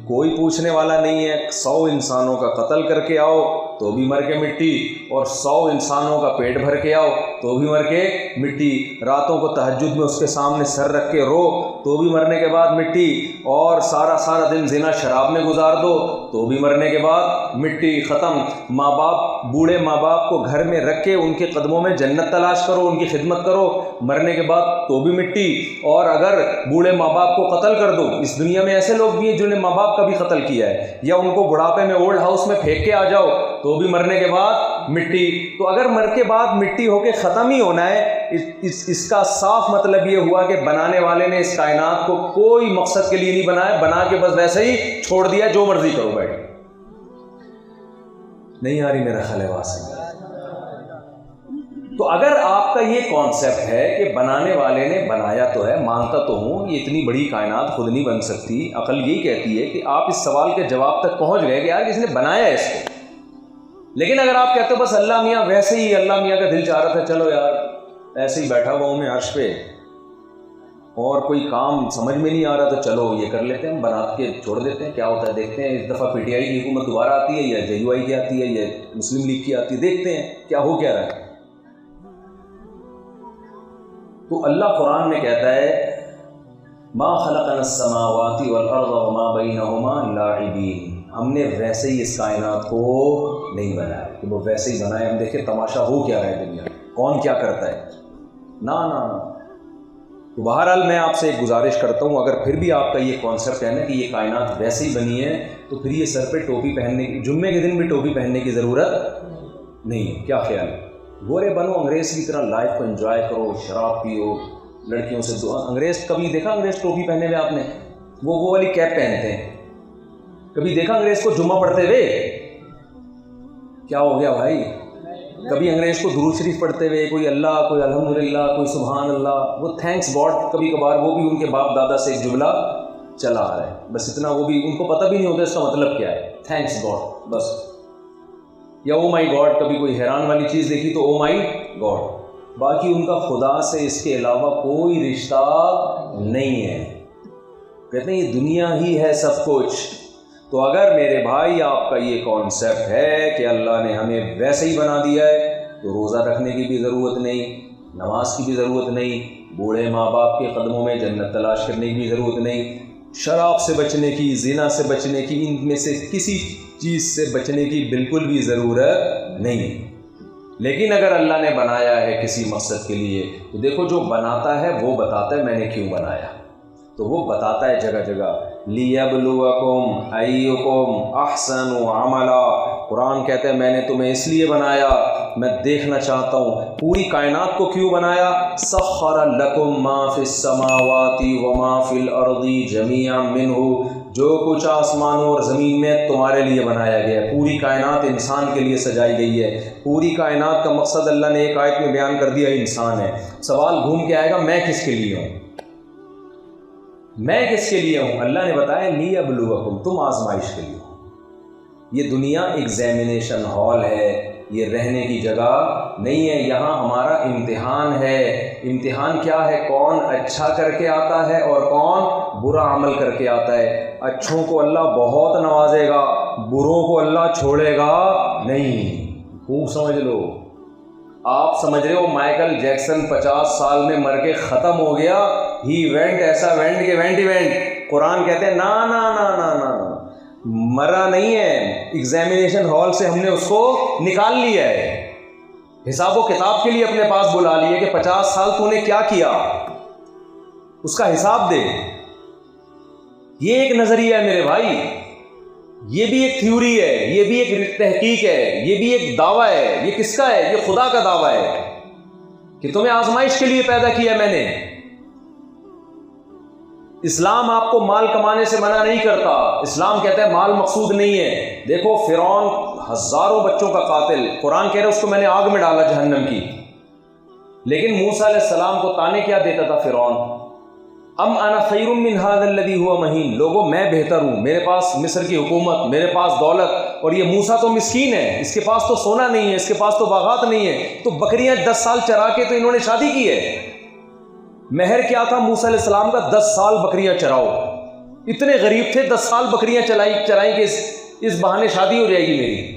کوئی پوچھنے والا نہیں ہے. 100 انسانوں کا قتل کر کے آؤ تو بھی مر کے مٹی, اور 100 انسانوں کا پیٹ بھر کے آؤ تو بھی مر کے مٹی. راتوں کو تہجد میں اس کے سامنے سر رکھ کے رو تو بھی مرنے کے بعد مٹی, اور سارا دن زنا شراب میں گزار دو تو بھی مرنے کے بعد مٹی, ختم. ماں باپ, بوڑھے ماں باپ کو گھر میں رکھ کے ان کے قدموں میں جنت تلاش کرو, ان کی خدمت کرو, مرنے کے بعد تو بھی مٹی. اور اگر بوڑھے ماں باپ کو قتل کر دو, اس دنیا میں ایسے لوگ بھی ہیں جنہوں نے ماں باپ کا بھی قتل کیا ہے, یا ان کو بڑھاپے میں اولڈ ہاؤس میں پھینک کے آ جاؤ تو بھی مرنے کے بعد مٹی. تو اگر مر کے بعد مٹی ہو کے ختم ہی ہونا ہے, اس کا صاف مطلب یہ ہوا کہ بنانے والے نے اس کائنات کو کوئی مقصد کے لیے نہیں بنایا, بنا کے بس ویسے ہی چھوڑ دیا, جو مرضی کرو بیٹھ. نہیں آ رہی میرا خیال ہے واسطے. تو اگر آپ کا یہ کانسیپٹ ہے کہ بنانے والے نے بنایا تو ہے, مانتا تو ہوں یہ اتنی بڑی کائنات خود نہیں بن سکتی, عقل یہی کہتی ہے کہ آپ اس سوال کے جواب تک پہنچ گئے کہ یار اس نے بنایا ہے اس کو. لیکن اگر آپ کہتے ہو بس اللہ میاں ویسے ہی, اللہ میاں کا دل چاہ رہا تھا چلو یار ایسے ہی بیٹھا ہوا ہوں میں عرش پہ, اور کوئی کام سمجھ میں نہیں آ رہا تو چلو یہ کر لیتے ہیں, بنا کے چھوڑ دیتے ہیں, کیا ہوتا ہے دیکھتے ہیں. اس دفعہ پی ٹی آئی کی حکومت دوبارہ آتی ہے یا جے یو آئی کی آتی ہے یا مسلم لیگ کی آتی ہے, دیکھتے ہیں کیا ہو کیا رہا ہے. تو اللہ قرآن میں کہتا ہے ما خلقنا السماوات والارض وما بینہما لاعبین، ہم نے ویسے ہی اس کائنات کو نہیں بنایا کہ وہ ویسے ہی بنائے ہم دیکھیں تماشا ہو کیا رہا ہے دنیا میں، کون کیا کرتا ہے، نا نا نا۔ تو بہرحال میں آپ سے ایک گزارش کرتا ہوں، اگر پھر بھی آپ کا یہ کانسیپٹ ہے نا کہ یہ کائنات ویسے ہی بنی ہے، تو پھر یہ سر پہ ٹوپی پہننے کی، جمعے کے دن بھی ٹوپی پہننے کی ضرورت نہیں ہے۔ کیا خیال ہے؟ گورے بنو، انگریز کی طرح لائف کو انجوائے کرو، شراب پیو، لڑکیوں سے انگریز کبھی دیکھا انگریز ٹوپی پہنے ہوئے آپ نے؟ وہ والی کیپ پہنتے ہیں۔ کبھی دیکھا انگریز کو جمعہ پڑھتے ہوئے؟ کیا ہو گیا بھائی؟ کبھی انگریز کو درود شریف پڑھتے ہوئے، کوئی اللہ، کوئی الحمدللہ، کوئی سبحان اللہ، وہ تھینکس گاڈ کبھی کبھار، وہ بھی ان کے باپ دادا سے ایک جملہ چلا آ رہا ہے، بس اتنا، وہ بھی ان کو پتہ بھی نہیں ہوتا اس کا مطلب کیا ہے، تھینکس گاڈ بس، یا او مائی گاڈ، کبھی کوئی حیران والی چیز دیکھی تو او مائی گاڈ، باقی ان کا خدا سے اس کے علاوہ کوئی رشتہ نہیں ہے۔ کہتے ہیں یہ دنیا ہی ہے سب کچھ۔ تو اگر میرے بھائی آپ کا یہ کانسیپٹ ہے کہ اللہ نے ہمیں ویسے ہی بنا دیا ہے، تو روزہ رکھنے کی بھی ضرورت نہیں، نماز کی بھی ضرورت نہیں، بوڑھے ماں باپ کے قدموں میں جنت تلاش کرنے کی بھی ضرورت نہیں، شراب سے بچنے کی، زنا سے بچنے کی، ان میں سے کسی چیز سے بچنے کی بالکل بھی ضرورت نہیں۔ لیکن اگر اللہ نے بنایا ہے کسی مقصد کے لیے، تو دیکھو جو بناتا ہے وہ بتاتا ہے میں نے کیوں بنایا، تو وہ بتاتا ہے جگہ جگہ، لِيَبْلُوَكُمْ أَيُّكُمْ أَحْسَنُ عَمَلًا، قرآن کہتا ہے میں نے تمہیں اس لیے بنایا، میں دیکھنا چاہتا ہوں پوری کائنات کو کیوں بنایا، سَخَّرَ لَكُم مَّا فِي السَّمَاوَاتِ وَمَا فِي الْأَرْضِ جَمِيعًا مِّنْهُ، جو کچھ آسمانوں اور زمین میں تمہارے لیے بنایا گیا ہے، پوری کائنات انسان کے لیے سجائی گئی ہے، پوری کائنات کا مقصد اللہ نے ایک آیت میں بیان کر دیا، انسان ہے۔ سوال گھوم کے آئے گا میں کس کے لیے ہوں، میں کس کے لیے ہوں؟ اللہ نے بتایا لیبلوکم، تم آزمائش کے لیے ہو۔ یہ دنیا ایگزامینیشن ہال ہے، یہ رہنے کی جگہ نہیں ہے، یہاں ہمارا امتحان ہے۔ امتحان کیا ہے؟ کون اچھا کر کے آتا ہے اور کون برا عمل کر کے آتا ہے۔ اچھوں کو اللہ بہت نوازے گا، بروں کو اللہ چھوڑے گا نہیں۔ خوب سمجھ لو، آپ سمجھ رہے ہو مائیکل جیکسن 50 سال میں مر کے ختم ہو گیا، ہی وینٹ، ایسا وینٹ کہ وینٹ ایونٹ، قرآن کہتے ہیں نا نا نا نا نا، مرا نہیں ہے، ایگزامینیشن ہال سے ہم نے اس کو نکال لیا ہے، حساب و کتاب کے لیے اپنے پاس بلا لیے کہ 50 سال تو نے کیا کیا، اس کا حساب دے۔ یہ ایک نظریہ ہے میرے بھائی، یہ بھی ایک تھیوری ہے، یہ بھی ایک تحقیق ہے، یہ بھی ایک دعویٰ ہے۔ یہ کس کا ہے؟ یہ خدا کا دعویٰ ہے کہ تمہیں آزمائش کے لیے پیدا کیا میں نے۔ اسلام آپ کو مال کمانے سے منع نہیں کرتا، اسلام کہتا ہے مال مقصود نہیں ہے۔ دیکھو فرعون ہزاروں بچوں کا قاتل، قرآن کہہ رہا ہے اس کو میں نے آگ میں ڈالا جہنم کی، لیکن موسیٰ علیہ السلام کو تانے کیا دیتا تھا فرعون؟ ام انا خیر من ھذا الذی ھو مہین، لوگوں میں بہتر ہوں، میرے پاس مصر کی حکومت، میرے پاس دولت، اور یہ موسیٰ تو مسکین ہے، اس کے پاس تو سونا نہیں ہے، اس کے پاس تو باغات نہیں ہے، تو بکریاں 10 سال چرا کے تو انہوں نے شادی کی ہے۔ مہر کیا تھا موسیٰ علیہ السلام کا؟ 10 سال بکریاں چراؤ، اتنے غریب تھے، 10 سال بکریاں چرائیں کہ اس بہانے شادی ہو جائے گی میری۔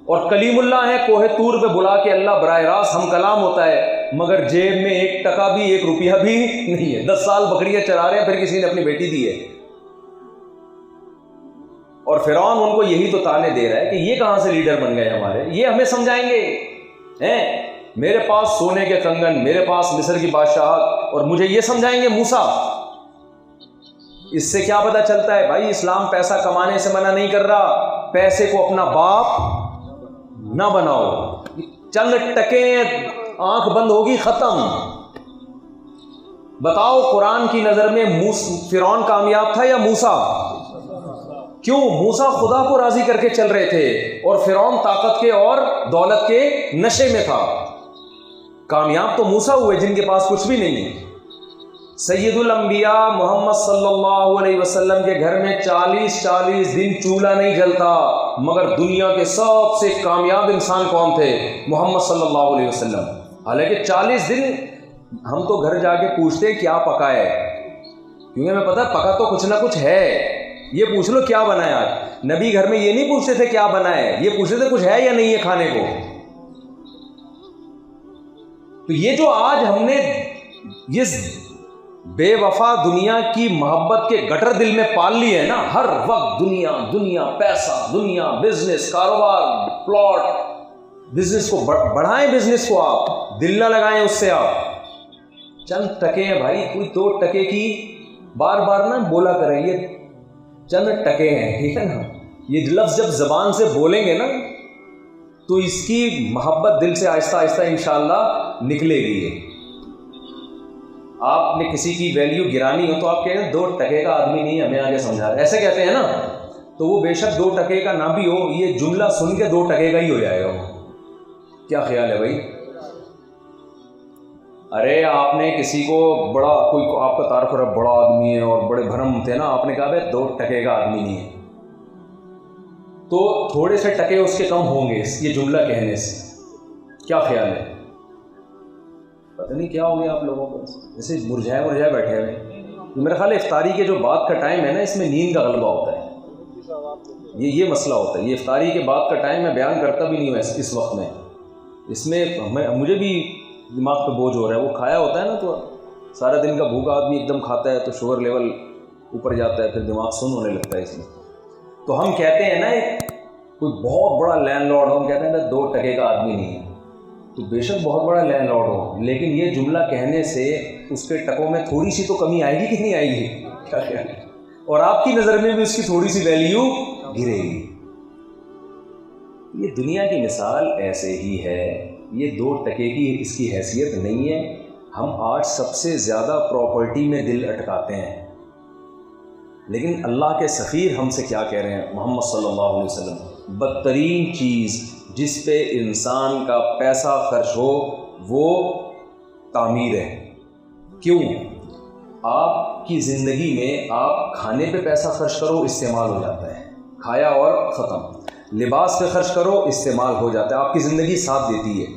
اور کلیم اللہ ہے، کوہ طور پہ بلا کے اللہ براہ راست ہم کلام ہوتا ہے، مگر جیب میں 1 ٹکا بھی، 1 روپیہ بھی نہیں ہے، 10 سال بکریاں چرا رہے ہیں، پھر کسی نے اپنی بیٹی دی ہے۔ اور فرعون ان کو یہی تو تانے دے رہا ہے کہ یہ کہاں سے لیڈر بن گئے ہمارے، یہ ہمیں سمجھائیں گے ہیں؟ میرے پاس سونے کے کنگن، میرے پاس مصر کی بادشاہت، اور مجھے یہ سمجھائیں گے موسیٰ؟ اس سے کیا پتہ چلتا ہے بھائی اسلام پیسہ کمانے سے منع نہیں کر رہا، پیسے کو اپنا باپ نہ بناؤ، چند ٹکے آنکھ بند ہوگی، ختم۔ بتاؤ قرآن کی نظر میں فرعون کامیاب تھا یا موسیٰ؟ کیوں؟ موسیٰ خدا کو راضی کر کے چل رہے تھے، اور فرعون طاقت کے اور دولت کے نشے میں تھا۔ کامیاب تو موسیٰ ہوئے جن کے پاس کچھ بھی نہیں ہے۔ سید الانبیاء محمد صلی اللہ علیہ وسلم کے گھر میں 40 دن چولہا نہیں جلتا، مگر دنیا کے سب سے کامیاب انسان کون تھے؟ محمد صلی اللہ علیہ وسلم۔ حالانکہ 40 دن ہم تو گھر جا کے پوچھتے ہیں کیا پکا ہے، کیونکہ ہمیں پتہ ہے پکا تو کچھ نہ کچھ ہے، یہ پوچھ لو کیا بنا ہے آج۔ نبی گھر میں یہ نہیں پوچھتے تھے کیا بنا ہے، یہ پوچھتے تھے کچھ ہے یا نہیں ہے کھانے کو۔ تو یہ جو آج ہم نے یہ بے وفا دنیا کی محبت کے گٹر دل میں پال لی ہے نا، ہر وقت دنیا دنیا، پیسہ، دنیا، بزنس، کاروبار، پلاٹ، بزنس کو بڑھائیں، بزنس کو آپ دل نہ لگائیں اس سے، آپ چند ٹکے ہیں بھائی، کوئی 2 ٹکے کی بار بار نہ بولا کریں، یہ چند ٹکے ہیں، ٹھیک ہے نا، یہ لفظ جب زبان سے بولیں گے نا تو اس کی محبت دل سے آہستہ آہستہ انشاءاللہ نکلے گی۔ آپ نے کسی کی ویلیو گرانی ہو تو آپ کہیں 2 ٹکے کا آدمی نہیں ہمیں آگے سمجھا رہا ہے، ایسے کہتے ہیں نا، تو وہ بے شک 2 ٹکے کا نہ بھی ہو، یہ جملہ سن کے 2 ٹکے کا ہی ہو جائے گا وہ۔ کیا خیال ہے بھائی؟ ارے آپ نے کسی کو بڑا، کوئی آپ کا تعارف رہا بڑا آدمی ہے اور بڑے بھرم تھے نا، آپ نے کہا بھائی 2 ٹکے کا آدمی نہیں ہے، تو تھوڑے سے ٹکے اس کے کم ہوں گے یہ جملہ کہنے سے۔ کیا خیال ہے؟ پتہ نہیں کیا ہو گیا آپ لوگوں کو، جیسے مرجھائے بیٹھے ہوئے۔ میرا خیال ہے افطاری کے جو بعد کا ٹائم ہے نا، اس میں نیند کا غلبہ ہوتا ہے، یہ مسئلہ ہوتا ہے۔ یہ افطاری کے بعد کا ٹائم میں بیان کرتا بھی نہیں ہوں اس وقت میں، اس میں مجھے بھی دماغ پہ بوجھ ہو رہا ہے، وہ کھایا ہوتا ہے نا، تو سارا دن کا بھوکا آدمی ایک دم کھاتا ہے تو شوگر لیول اوپر جاتا ہے، پھر دماغ سن ہونے لگتا ہے اس میں۔ تو ہم کہتے ہیں نا کوئی بہت بڑا لینڈ لارڈ ہو، ہم کہتے ہیں 2 ٹکے کا آدمی نہیں ہے، تو بے شک بہت بڑا لینڈ لارڈ ہو، لیکن یہ جملہ کہنے سے اس کے ٹکوں میں تھوڑی سی تو کمی آئے گی کہ نہیں آئے گی؟ کیا خیال ہے؟ اور آپ کی نظر میں بھی اس کی تھوڑی سی ویلیو گرے گی۔ یہ دنیا کی مثال ایسے ہی ہے، یہ 2 ٹکے کی اس کی حیثیت نہیں ہے۔ ہم آج سب سے زیادہ پراپرٹی میں دل اٹکاتے ہیں، لیکن اللہ کے سفیر ہم سے کیا کہہ رہے ہیں، محمد صلی اللہ علیہ وسلم، بدترین چیز جس پہ انسان کا پیسہ خرچ ہو وہ تعمیر ہے۔ کیوں؟ آپ کی زندگی میں آپ کھانے پہ پیسہ خرچ کرو، استعمال ہو جاتا ہے، کھایا اور ختم۔ لباس پہ خرچ کرو، استعمال ہو جاتا ہے، آپ کی زندگی ساتھ دیتی ہے۔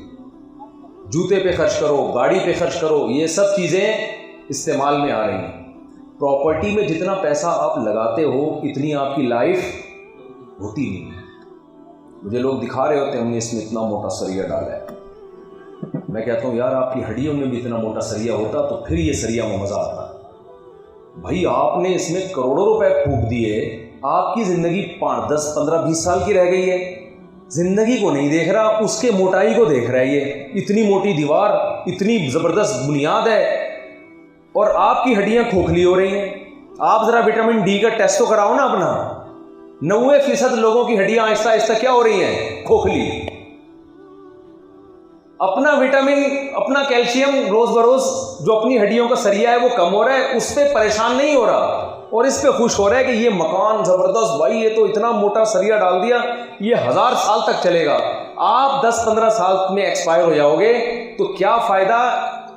جوتے پہ خرچ کرو، گاڑی پہ خرچ کرو، یہ سب چیزیں استعمال میں آ رہی ہیں۔ پراپرٹی میں جتنا پیسہ آپ لگاتے ہو اتنی آپ کی لائف ہوتی نہیں ہے۔ مجھے لوگ دکھا رہے ہوتے ہیں ہم نے اس میں اتنا موٹا سریا ڈالا ہے، میں کہتا ہوں یار آپ کی ہڈیوں میں بھی اتنا موٹا سریا ہوتا تو پھر یہ سریا میں مزہ آتا۔ بھائی آپ نے اس میں کروڑوں روپے پھونک دیے، آپ کی زندگی 5, 10, 15, 20 سال کی رہ گئی ہے، زندگی کو نہیں دیکھ رہا، اس کے موٹائی کو دیکھ رہا ہے۔ یہ اتنی موٹی دیوار، اتنی زبردست بنیاد ہے اور آپ کی ہڈیاں کھوکھلی ہو رہی ہیں۔ آپ ذرا وٹامن ڈی کا ٹیسٹ تو کراؤ نا اپنا، 90% لوگوں کی ہڈیاں آہستہ آہستہ کیا ہو رہی ہیں؟ کھوکھلی۔ اپنا وٹامن، اپنا کیلشیم روز بروز جو اپنی ہڈیوں کا سریا ہے وہ کم ہو رہا ہے، اس پہ پریشان نہیں ہو رہا اور اس پہ خوش ہو رہا ہے کہ یہ مکان زبردست، بھائی یہ تو اتنا موٹا سریا ڈال دیا، یہ 1000 سال تک چلے گا۔ آپ 10-15 سال میں ایکسپائر ہو جاؤ گے، تو کیا فائدہ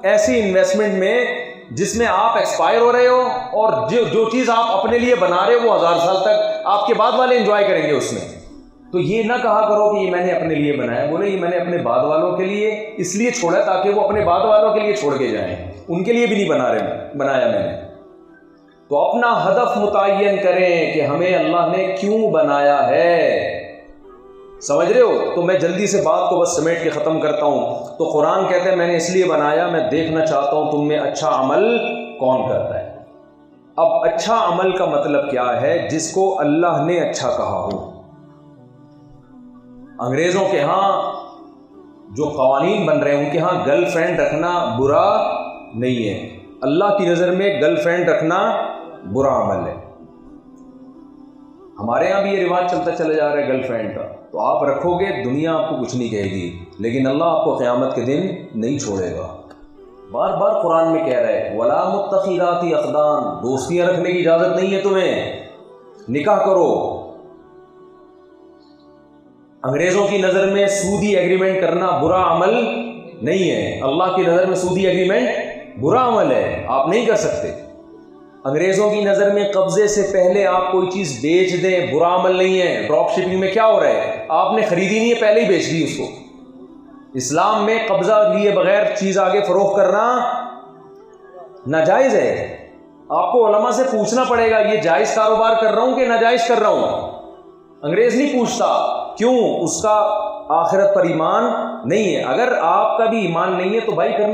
ایسی انویسٹمنٹ میں جس میں آپ ایکسپائر ہو رہے ہو اور جو چیز آپ اپنے لیے بنا رہے ہو وہ 1000 سال تک آپ کے بعد والے انجوائے کریں گے اس میں۔ تو یہ نہ کہا کرو کہ یہ میں نے اپنے لیے بنایا، بولے یہ میں نے اپنے بعد والوں کے لیے اس لیے چھوڑا تاکہ وہ اپنے بعد والوں کے لیے چھوڑ کے جائیں، ان کے لیے بھی نہیں بنایا میں نے۔ تو اپنا ہدف متعین کریں کہ ہمیں اللہ نے کیوں بنایا ہے، سمجھ رہے ہو؟ تو میں جلدی سے بات کو بس سمیٹ کے ختم کرتا ہوں۔ تو قرآن کہتے ہیں میں نے اس لیے بنایا، میں دیکھنا چاہتا ہوں تم میں اچھا عمل کون کرتا ہے۔ اب اچھا عمل کا مطلب کیا ہے؟ جس کو اللہ نے اچھا کہا ہو۔ انگریزوں کے ہاں جو قوانین بن رہے ہیں ان کے ہاں گرل فرینڈ رکھنا برا نہیں ہے، اللہ کی نظر میں گرل فرینڈ رکھنا برا عمل ہے۔ ہمارے ہاں بھی یہ رواج چلتا چلا جا رہا ہے گرل فرینڈ کا، تو آپ رکھو گے دنیا آپ کو کچھ نہیں کہے گی، لیکن اللہ آپ کو قیامت کے دن نہیں چھوڑے گا۔ بار بار قرآن میں کہہ رہا ہے وَلَا مُتَّخِذَاتِ أَخْدَانٍ، دوستیاں رکھنے کی اجازت نہیں ہے تمہیں، نکاح کرو۔ انگریزوں کی نظر میں سودی ایگریمنٹ کرنا برا عمل نہیں ہے، اللہ کی نظر میں سودی ایگریمنٹ برا عمل ہے، آپ نہیں کر سکتے۔ انگریزوں کی نظر میں قبضے سے پہلے آپ کوئی چیز بیچ دیں برا عمل نہیں ہے۔ ڈراپ شپنگ میں کیا ہو رہا ہے؟ آپ نے خریدی نہیں ہے، پہلے ہی بیچ دی اس کو۔ اسلام میں قبضہ لیے بغیر چیز آگے فروخت کرنا ناجائز ہے۔ آپ کو علماء سے پوچھنا پڑے گا یہ جائز کاروبار کر رہا ہوں کہ ناجائز کر رہا ہوں۔ انگریز نہیں پوچھتا، کیوں؟ اس کا آخرت پر ایمان نہیں ہے. اگر آپ کا بھی ایمان نہیں ہے تو بھائی پھر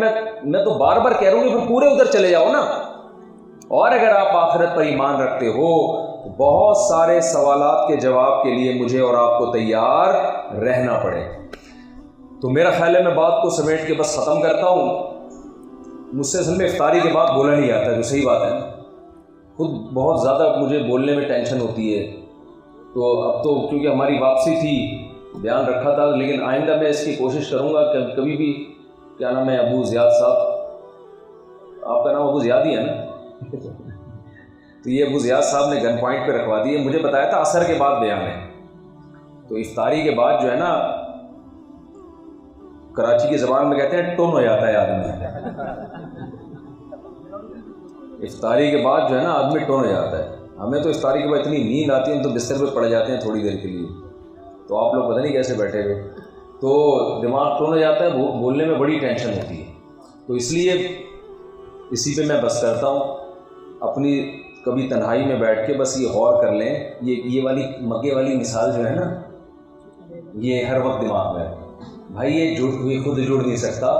میں تو بار بار کہہ رہا ہوں کہ پھر پورے ادھر چلے جاؤ نا. اور اگر آپ آخرت پر ایمان رکھتے ہو تو بہت سارے سوالات کے جواب کے لیے مجھے اور آپ کو تیار رہنا پڑے. تو میرا خیال ہے میں بات کو سمیٹ کے بس ختم کرتا ہوں. مجھ سے اصل میں افطاری کے بعد بولا نہیں آتا، جو صحیح بات ہے. خود بہت زیادہ مجھے بولنے میں ٹینشن ہوتی ہے. تو اب تو کیونکہ ہماری واپسی تھی بیان رکھا تھا، لیکن آئندہ میں اس کی کوشش کروں گا کہ کبھی بھی کیا نام ہے ابو زیاد صاحب، آپ کا نام ابو زیاد ہی ہے نا؟ تو یہ ابو زیاد صاحب نے گن پوائنٹ پہ رکھوا دی ہے. مجھے بتایا تھا عصر کے بعد بیان ہے. تو افطاری کے بعد جو ہے نا، کراچی کی زبان میں کہتے ہیں ٹون ہو جاتا ہے آدمی. افطاری کے بعد جو ہے نا آدمی ٹون ہو جاتا ہے. ہمیں تو افطاری کے بعد اتنی نیند آتی ہے، ہم تو بستر پہ پڑ جاتے ہیں تھوڑی دیر کے لیے. تو آپ لوگ پتہ نہیں کیسے بیٹھے ہوئے. تو دماغ ٹون ہو جاتا ہے، بولنے میں بڑی ٹینشن ہوتی ہے. تو اس لیے اسی پہ میں بس کرتا ہوں. اپنی کبھی تنہائی میں بیٹھ کے بس یہ غور کر لیں، یہ والی مکے والی مثال جو ہے نا، یہ ہر وقت دماغ میں ہے. بھائی یہ خود جڑ نہیں سکتا.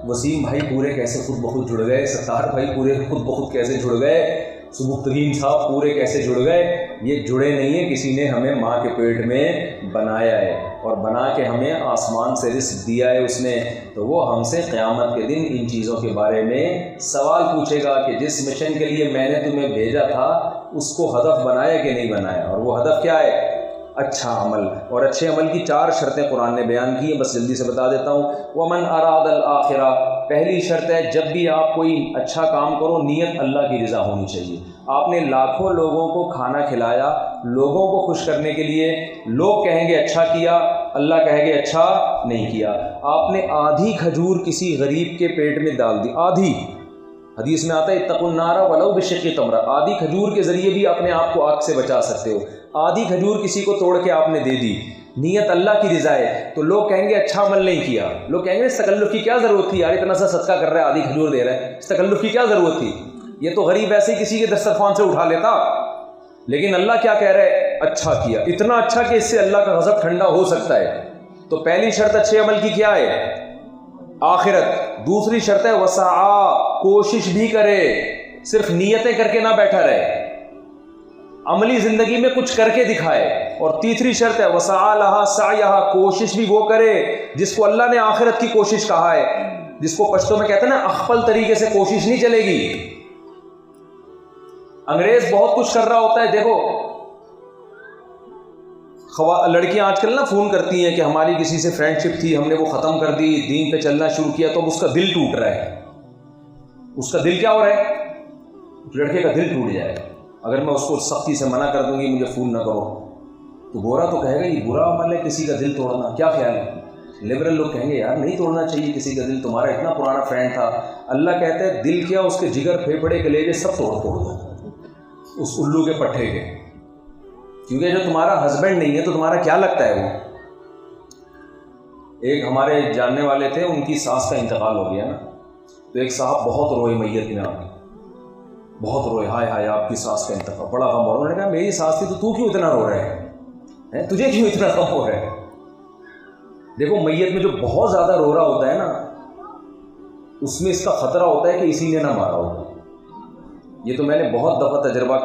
وسیم بھائی پورے کیسے خود بخود جڑ گئے، ستار بھائی پورے خود بخود کیسے جڑ گئے، سبکتگین صاحب پورے کیسے جڑ گئے. یہ جڑے نہیں ہیں، کسی نے ہمیں ماں کے پیٹ میں بنایا ہے اور بنا کے ہمیں آسمان سے رزق دیا ہے اس نے. تو وہ ہم سے قیامت کے دن ان چیزوں کے بارے میں سوال پوچھے گا کہ جس مشن کے لیے میں نے تمہیں بھیجا تھا اس کو ہدف بنایا کہ نہیں بنایا. اور وہ ہدف کیا ہے؟ اچھا عمل. اور اچھے عمل کی 4 شرطیں قرآن نے بیان کی ہیں، بس جلدی سے بتا دیتا ہوں. وَمَنْ أَرَادَ الْآخِرَةَ، پہلی شرط ہے جب بھی آپ کوئی اچھا کام کرو نیت اللہ کی رضا ہونی چاہیے. آپ نے لاکھوں لوگوں کو کھانا کھلایا لوگوں کو خوش کرنے کے لیے، لوگ کہیں گے اچھا کیا، اللہ کہے گے اچھا نہیں کیا. آپ نے آدھی کھجور کسی غریب کے پیٹ میں ڈال دی، آدھی. حدیث میں آتا ہے اتقوا النار ولو بشق تمرہ، آدھی کھجور کے ذریعے بھی اپنے آپ کو آگ سے بچا سکتے ہو. آدھی کھجور کسی کو توڑ کے آپ نے دے دی، نیت اللہ کی رضا ہے. تو لوگ کہیں گے اچھا عمل نہیں کیا. لوگ کہیں گے اس تکلف کی کیا ضرورت تھی یار، اتنا سا صدقہ کر رہا ہے آدھی کھجور دے رہا ہے، اس تکلف کی کیا ضرورت تھی، یہ تو غریب ایسے ہی کسی کے دسترخوان سے اٹھا لیتا. لیکن اللہ کیا کہہ رہے ہے؟ اچھا کیا، اتنا اچھا کہ اس سے اللہ کا غضب ٹھنڈا ہو سکتا ہے. تو پہلی شرط اچھے عمل کی کیا ہے؟ آخرت. دوسری شرط ہے وسعا، کوشش بھی کرے، صرف نیتیں کر کے نہ بیٹھا رہے، عملی زندگی میں کچھ کر کے دکھائے. اور تیسری شرط ہے وسعا لہا سعیہا، کوشش بھی وہ کرے جس کو اللہ نے آخرت کی کوشش کہا ہے، جس کو پشتو میں کہتے ہیں نا اخپل طریقے سے کوشش نہیں چلے گی. انگریز بہت کچھ کر رہا ہوتا ہے. دیکھو لڑکیاں آج کل نا فون کرتی ہیں کہ ہماری کسی سے فرینڈ شپ تھی، ہم نے وہ ختم کر دی، دین پہ چلنا شروع کیا، تو اب اس کا دل ٹوٹ رہا ہے. اس کا دل کیا ہو رہا ہے؟ لڑکے کا دل ٹوٹ جائے. اگر میں اس کو سختی سے منع کر دوں گی مجھے فون نہ کرو، تو گورا تو کہے گا یہ برا عمل ہے کسی کا دل توڑنا. کیا خیال ہے؟ لبرل لوگ کہیں گے یار نہیں توڑنا چاہیے کسی کا دل، تمہارا اتنا پرانا فرینڈ تھا. اللہ کہتے ہیں دل کیا، اس کے جگر پھیپھڑے کلیجے سب توڑ دو اس الو کے پٹھے کے. کیونکہ جو تمہارا ہسبینڈ نہیں ہے تو تمہارا کیا لگتا ہے وہ. ایک ہمارے جاننے والے تھے، ان کی ساس کا انتقال ہو گیا نا، تو ایک صاحب بہت روئے میت میں آ کے، بہت روئے، ہائے ہائے آپ کی ساس کا انتقال، بڑا غم ہو رہا. انہوں نے کہا میری ساس تھی تو کیوں اتنا رو رہے ہیں، تجھے کیوں اتنا غم ہو رہا ہے. دیکھو میت میں جو بہت زیادہ رو رہا ہوتا ہے نا، اس میں اس کا خطرہ ہوتا ہے کہ اسی نے نہ مارا ہوگا. یہ تو میں نے بہت دفعہ تجربہ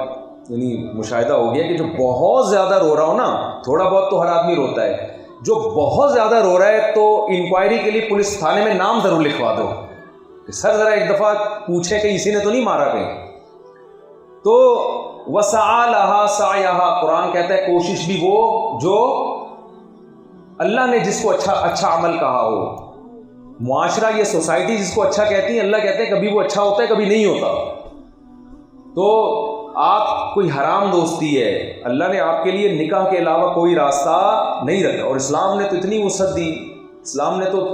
یعنی مشاہدہ ہو گیا کہ جو بہت زیادہ رو رہا ہو نا، تھوڑا بہت تو ہر آدمی روتا ہے، جو بہت زیادہ رو رہا ہے تو انکوائری کے لیے پولیس تھانے میں نام ضرور لکھوا دو کہ سر ذرا ایک دفعہ پوچھے کہ اسی نے تو نہیں مارا کہیں. تو وسعا لہا سعیہا، قرآن کہتا ہے کوشش بھی وہ جو اللہ نے جس کو اچھا عمل کہا ہو. معاشرہ یہ سوسائٹی جس کو اچھا کہتی ہے، اللہ کہتے ہیں کبھی وہ اچھا ہوتا ہے کبھی نہیں ہوتا. تو آپ کوئی حرام دوستی ہے، اللہ نے آپ کے لیے نکاح کے علاوہ کوئی راستہ نہیں رکھا. اور اسلام نے تو اتنی وسعت دی، اسلام نے تو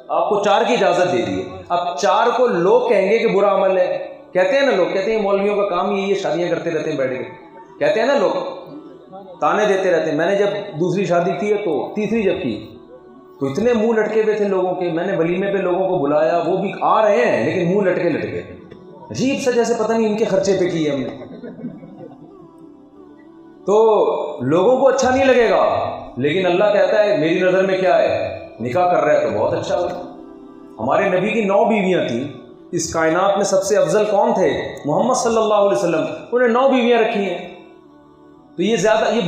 آپ کو 4 کی اجازت دے دی. اب 4 کو لوگ کہیں گے کہ برا عمل ہے. کہتے ہیں نا لوگ، کہتے ہیں مولویوں کا کام یہ شادیاں کرتے رہتے ہیں بیٹھ کے، کہتے ہیں نا لوگ، تانے دیتے رہتے ہیں. میں نے جب دوسری شادی کی ہے تو تیسری جب کی تو اتنے منہ لٹکے ہوئے تھے لوگوں کے. میں نے ولیمے پہ لوگوں کو بلایا، وہ بھی آ رہے ہیں لیکن منہ لٹکے عجیب سا، جیسے پتہ نہیں ان کے خرچے پہ کیے ہم نے. تو لوگوں کو اچھا نہیں لگے گا. لیکن اللہ کہتا ہے میری نظر میں کیا ہے، نکاح کر رہا ہے تو بہت اچھا ہوا۔ ہمارے نبی کی 9 بیویاں تھیں، اس کائنات میں سب سے افضل کون تھے؟ محمد صلی اللہ علیہ وسلم، انہیں 9 بیویاں رکھی ہیں۔ تو یہ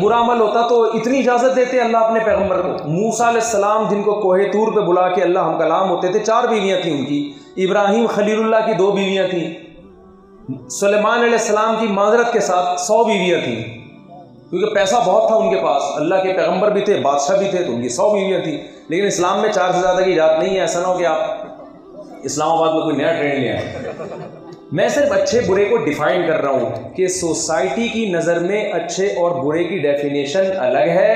برا عمل ہوتا تو اتنی اجازت دیتے اللہ اپنے پیغمبر کو؟ موسیٰ علیہ السلام جن کو کوہ طور پہ بلا کے اللہ ہم کلام ہوتے تھے، 4 بیویاں تھیں ان کی۔ ابراہیم خلیل اللہ کی 2 بیویاں تھیں۔ سلیمان علیہ السلام کی معذرت کے ساتھ 100 بیویاں تھیں، کیونکہ پیسہ بہت تھا ان کے پاس، اللہ کے پیغمبر بھی تھے، بادشاہ بھی تھے، تو ان کی 100 بیویاں تھیں۔ لیکن اسلام میں 4 سے زیادہ کی اجازت نہیں ہے۔ ایسا نہ ہو کہ آپ اسلام آباد میں کوئی نیا ٹرینڈ لے آئیں۔ میں صرف اچھے برے کو ڈیفائن کر رہا ہوں کہ سوسائٹی کی نظر میں اچھے اور برے کی ڈیفینیشن الگ ہے،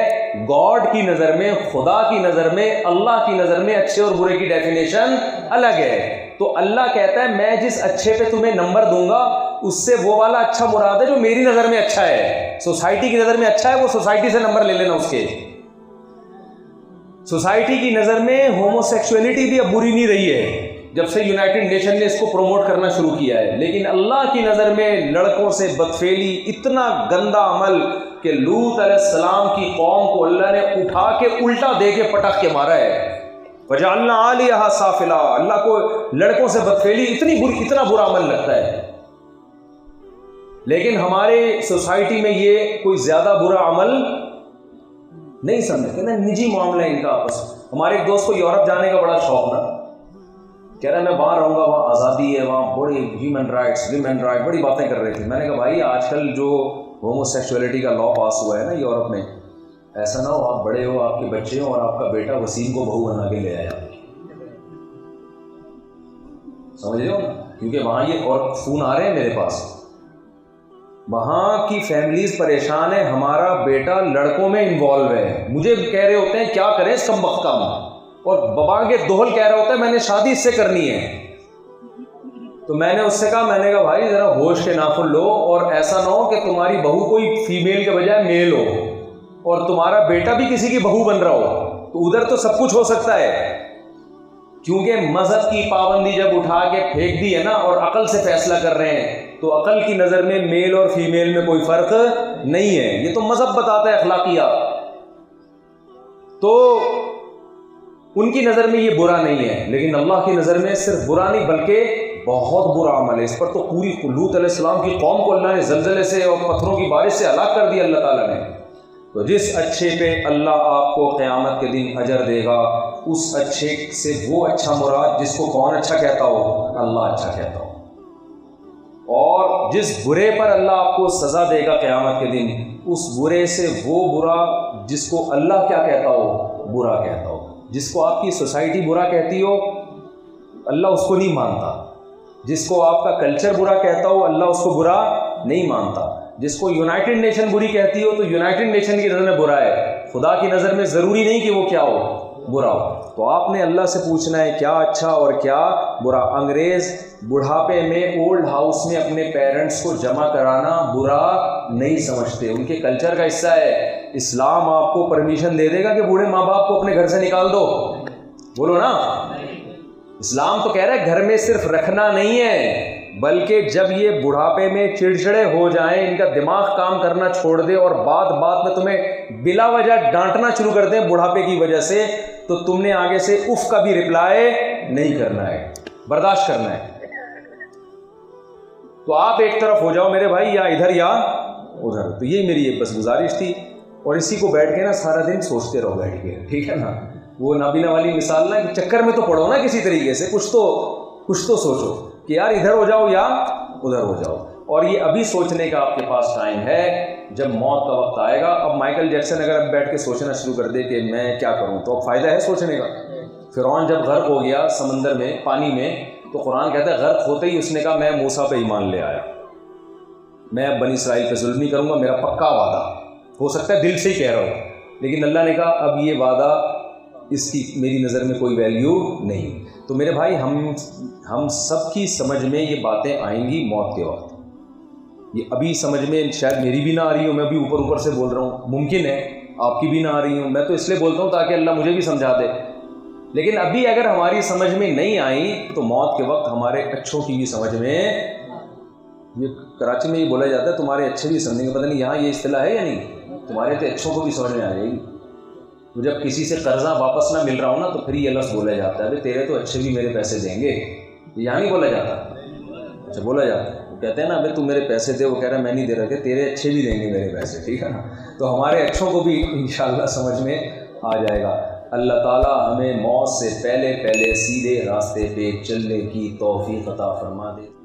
گاڈ کی نظر میں، خدا کی نظر میں، اللہ کی نظر میں اچھے اور برے کی ڈیفینیشن الگ ہے۔ تو اللہ کہتا ہے میں جس اچھے پہ تمہیں نمبر دوں گا اس سے وہ والا اچھا مراد ہے جو میری نظر میں اچھا ہے۔ سوسائٹی کی نظر میں اچھا ہے، وہ سوسائٹی سے نمبر لے لینا اس کے۔ سوسائٹی کی نظر میں ہومو سیکسولیٹی بھی اب بری نہیں رہی ہے جب سے یونائٹڈ نیشن نے اس کو پروموٹ کرنا شروع کیا ہے، لیکن اللہ کی نظر میں لڑکوں سے بدفعلی اتنا گندا عمل کہ لوط علیہ السلام کی قوم کو اللہ نے اٹھا کے الٹا دے کے پٹک کے مارا ہے۔ وجعلنا عالیہا سافلا، اللہ کو لڑکوں سے بدفعلی اتنا برا عمل لگتا ہے، لیکن ہمارے سوسائٹی میں یہ کوئی زیادہ برا عمل نہیں سمجھتے نا، نجی معاملہ ان کا آپس میں۔ ہمارے ایک دوست کو یورپ جانے کا بڑا شوق نا، کہہ رہا ہے میں وہاں رہوں گا، وہاں آزادی ہے، وہاں بڑی ہیومن رائٹس، ویمن رائٹ، بڑی باتیں کر رہے تھے۔ میں نے کہا بھائی آج کل جو ہومو سیکسولیٹی کا لا پاس ہوا ہے نا یورپ میں، ایسا نہ ہو آپ بڑے ہو، آپ کے بچے ہوں اور آپ کا بیٹا وسیم کو بہو بنا کے لے آیا، سمجھ رہے ہو نا؟ کیونکہ وہاں یہ اور فون آ رہے ہیں میرے پاس، وہاں کی فیملیز پریشان ہیں، ہمارا بیٹا لڑکوں میں انوالو ہے، مجھے کہہ رہے ہوتے ہیں کیا کریں اس کم بخت کام، اور بابا کے دوہل کہہ رہا ہوتا ہے میں نے شادی اس سے کرنی ہے۔ تو میں نے اس سے کہا بھائی ذرا ہوش کے ناخن لو، اور ایسا نہ ہو کہ تمہاری بہو کوئی فیمیل کے بجائے میل ہو اور تمہارا بیٹا بھی کسی کی بہو بن رہا ہو، تو ادھر تو سب کچھ ہو سکتا ہے، کیونکہ مذہب کی پابندی جب اٹھا کے پھینک دی ہے نا اور عقل سے فیصلہ کر رہے ہیں، تو عقل کی نظر میں میل اور فیمیل میں کوئی فرق نہیں ہے، یہ تو مذہب بتاتا ہے اخلاقیات۔ تو ان کی نظر میں یہ برا نہیں ہے، لیکن اللہ کی نظر میں صرف برا نہیں بلکہ بہت برا عمل ہے۔ اس پر تو پوری لوط علیہ السلام کی قوم کو اللہ نے زلزلے سے اور پتھروں کی بارش سے ہلاک کر دیا اللہ تعالیٰ نے۔ تو جس اچھے پہ اللہ آپ کو قیامت کے دن اجر دے گا، اس اچھے سے وہ اچھا مراد جس کو کون اچھا کہتا ہو؟ اللہ اچھا کہتا ہو۔ اور جس برے پر اللہ آپ کو سزا دے گا قیامت کے دن، اس برے سے وہ برا جس کو اللہ کیا کہتا ہو؟ برا کہتا ہو۔ جس کو آپ کی سوسائٹی برا کہتی ہو اللہ اس کو نہیں مانتا، جس کو آپ کا کلچر برا کہتا ہو اللہ اس کو برا نہیں مانتا، جس کو یونائٹڈ نیشن بری کہتی ہو تو یونائٹڈ نیشن کی نظر میں برا ہے، خدا کی نظر میں ضروری نہیں کہ وہ کیا ہو؟ برا ہو۔ تو آپ نے اللہ سے پوچھنا ہے کیا اچھا اور کیا برا۔ انگریز بڑھاپے میں اولڈ ہاؤس میں اپنے پیرنٹس کو جمع کرانا برا نہیں سمجھتے، ان کے کلچر کا حصہ ہے۔ اسلام آپ کو پرمیشن دے دے گا کہ بوڑھے ماں باپ کو اپنے گھر سے نکال دو؟ بولو نا۔ اسلام تو کہہ رہا ہے گھر میں صرف رکھنا نہیں ہے، بلکہ جب یہ بڑھاپے میں چڑچڑے ہو جائیں، ان کا دماغ کام کرنا چھوڑ دے اور بات بات میں تمہیں بلا وجہ ڈانٹنا شروع کر دیں بڑھاپے کی وجہ سے، تو تم نے آگے سے اف کا بھی رپلائی نہیں کرنا ہے، برداشت کرنا ہے۔ تو آپ ایک طرف ہو جاؤ میرے بھائی، یا ادھر یا ادھر۔ تو یہی میری ایک بس گزارش تھی، اور اسی کو بیٹھ کے نا سارا دن سوچتے رہو بیٹھ کے، ٹھیک ہے نا؟ وہ نابینا والی مثال نا، چکر میں تو پڑھو نا کسی طریقے سے، کچھ تو سوچو کہ یار ادھر ہو جاؤ یا ادھر ہو جاؤ۔ اور یہ ابھی سوچنے کا آپ کے پاس ٹائم ہے، جب موت کا وقت آئے گا۔ اب مائیکل جیکسن اگر اب بیٹھ کے سوچنا شروع کر دے کہ میں کیا کروں، تو اب فائدہ ہے سوچنے کا۔ فرعون جب غرق ہو گیا سمندر میں، پانی میں، تو قرآن کہتا ہے غرق ہوتے ہی اس نے کہا میں موسیٰ پہ ایمان لے آیا، میں اب بنی اسرائیل پہ ظلم نہیں کروں گا، میرا پکا وعدہ۔ ہو سکتا ہے دل سے ہی کہہ رہا ہو، لیکن اللہ نے کہا اب یہ وعدہ اس کی میری نظر میں کوئی ویلیو نہیں۔ تو میرے بھائی ہم سب کی سمجھ میں یہ باتیں آئیں گی موت کے وقت۔ یہ ابھی سمجھ میں شاید میری بھی نہ آ رہی ہوں، میں بھی اوپر سے بول رہا ہوں، ممکن ہے آپ کی بھی نہ آ رہی ہوں، میں تو اس لیے بولتا ہوں تاکہ اللہ مجھے بھی سمجھا دے۔ لیکن ابھی اگر ہماری سمجھ میں نہیں آئی تو موت کے وقت ہمارے اچھوں کی بھی سمجھ میں، یہ کراچی میں یہ بولا جاتا ہے تمہارے اچھے بھی سمجھیں گے، پتہ نہیں یہاں یہ اصطلاح ہے یا نہیں، تمہارے تو اچھوں کو بھی سمجھ میں آ جائے گی۔ تو جب کسی سے قرضہ واپس نہ مل رہا ہو نا تو پھر یہ لفظ بولا جاتا ہے ابھی تیرے تو اچھے بھی میرے پیسے دیں گے، یہاں نہیں بولا جاتا، اچھا بولا جاتا ہے، وہ کہتے ہیں نا ابھی تو میرے پیسے دے، وہ کہہ رہا ہے میں نہیں دے رہا، کہ تیرے اچھے بھی دیں گے میرے پیسے، ٹھیک ہے نا، تو ہمارے اچھوں کو بھی انشاءاللہ سمجھ میں آ جائے گا۔ اللہ تعالیٰ ہمیں موت سے پہلے سیدھے راستے پہ چلنے کی توفیق عطا فرما دے۔